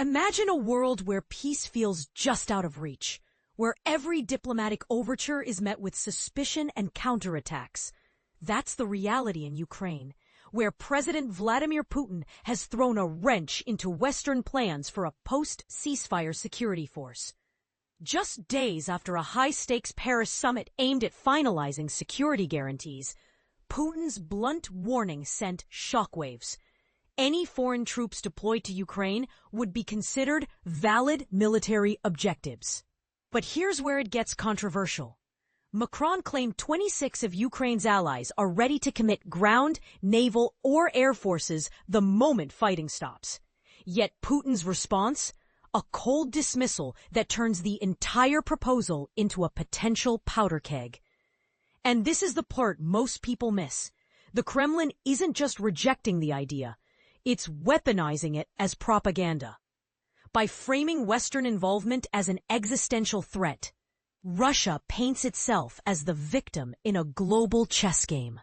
Imagine a world where peace feels just out of reach, where every diplomatic overture is met with suspicion and counterattacks. That's the reality in Ukraine, where President Vladimir Putin has thrown a wrench into Western plans for a post-ceasefire security force. Just days after a high-stakes Paris summit aimed at finalizing security guarantees, Putin's blunt warning sent shockwaves. Any foreign troops deployed to Ukraine would be considered valid military objectives. But here's where it gets controversial. Macron claimed 26 of Ukraine's allies are ready to commit ground, naval, or air forces the moment fighting stops. Yet Putin's response? A cold dismissal that turns the entire proposal into a potential powder keg. And this is the part most people miss. The Kremlin isn't just rejecting the idea. It's weaponizing it as propaganda. By framing Western involvement as an existential threat, Russia paints itself as the victim in a global chess game.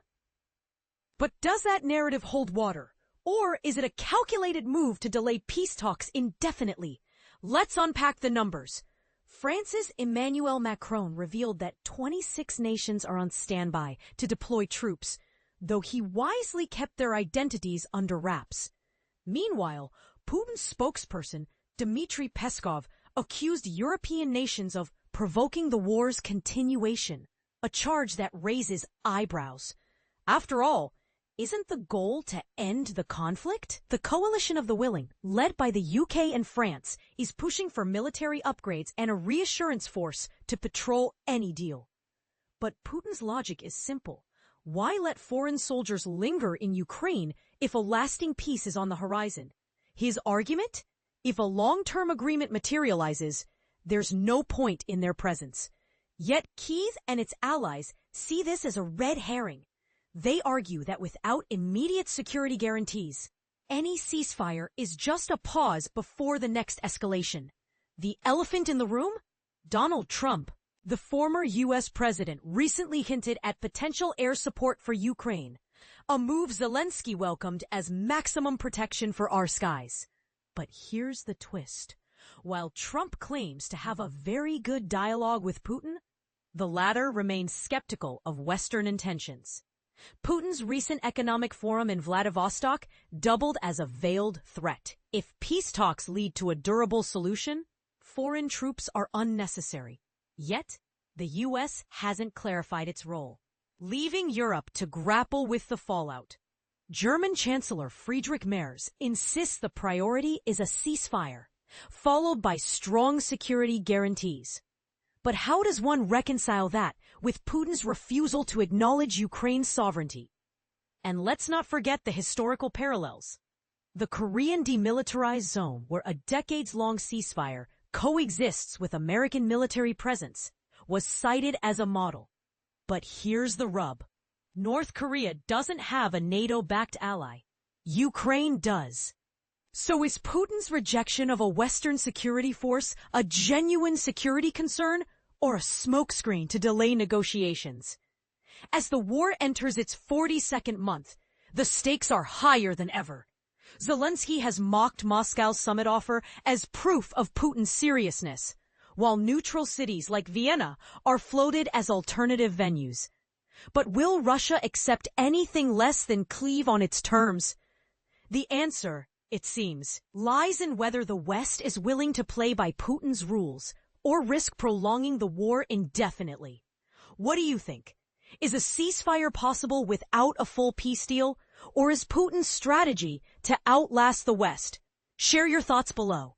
But does that narrative hold water? Or is it a calculated move to delay peace talks indefinitely? Let's unpack the numbers. France's Emmanuel Macron revealed that 26 nations are on standby to deploy troops, though he wisely kept their identities under wraps. Meanwhile, Putin's spokesperson, Dmitry Peskov, accused European nations of provoking the war's continuation, a charge that raises eyebrows. After all, isn't the goal to end the conflict? The coalition of the willing, led by the UK and France, is pushing for military upgrades and a reassurance force to patrol any deal. But Putin's logic is simple. Why let foreign soldiers linger in Ukraine if a lasting peace is on the horizon? His argument? If a long-term agreement materializes, there's no point in their presence. Yet Kyiv and its allies see this as a red herring. They argue that without immediate security guarantees, any ceasefire is just a pause before the next escalation. The elephant in the room? Donald Trump. The former U.S. president recently hinted at potential air support for Ukraine, a move Zelensky welcomed as maximum protection for our skies. But here's the twist. While Trump claims to have a very good dialogue with Putin, the latter remains skeptical of Western intentions. Putin's recent economic forum in Vladivostok doubled as a veiled threat. If peace talks lead to a durable solution, foreign troops are unnecessary. Yet, the U.S. hasn't clarified its role, leaving Europe to grapple with the fallout. German Chancellor Friedrich Merz insists the priority is a ceasefire, followed by strong security guarantees. But how does one reconcile that with Putin's refusal to acknowledge Ukraine's sovereignty? And let's not forget the historical parallels. The Korean demilitarized zone, where a decades-long ceasefire coexists with American military presence, was cited as a model. But here's the rub. North Korea doesn't have a NATO-backed ally. Ukraine does. So is Putin's rejection of a Western security force a genuine security concern or a smokescreen to delay negotiations? As the war enters its 42nd month, the stakes are higher than ever. Zelensky has mocked Moscow's summit offer as proof of Putin's seriousness, while neutral cities like Vienna are floated as alternative venues. But will Russia accept anything less than Kyiv on its terms? The answer, it seems, lies in whether the West is willing to play by Putin's rules or risk prolonging the war indefinitely. What do you think? Is a ceasefire possible without a full peace deal? Or is Putin's strategy to outlast the West? Share your thoughts below.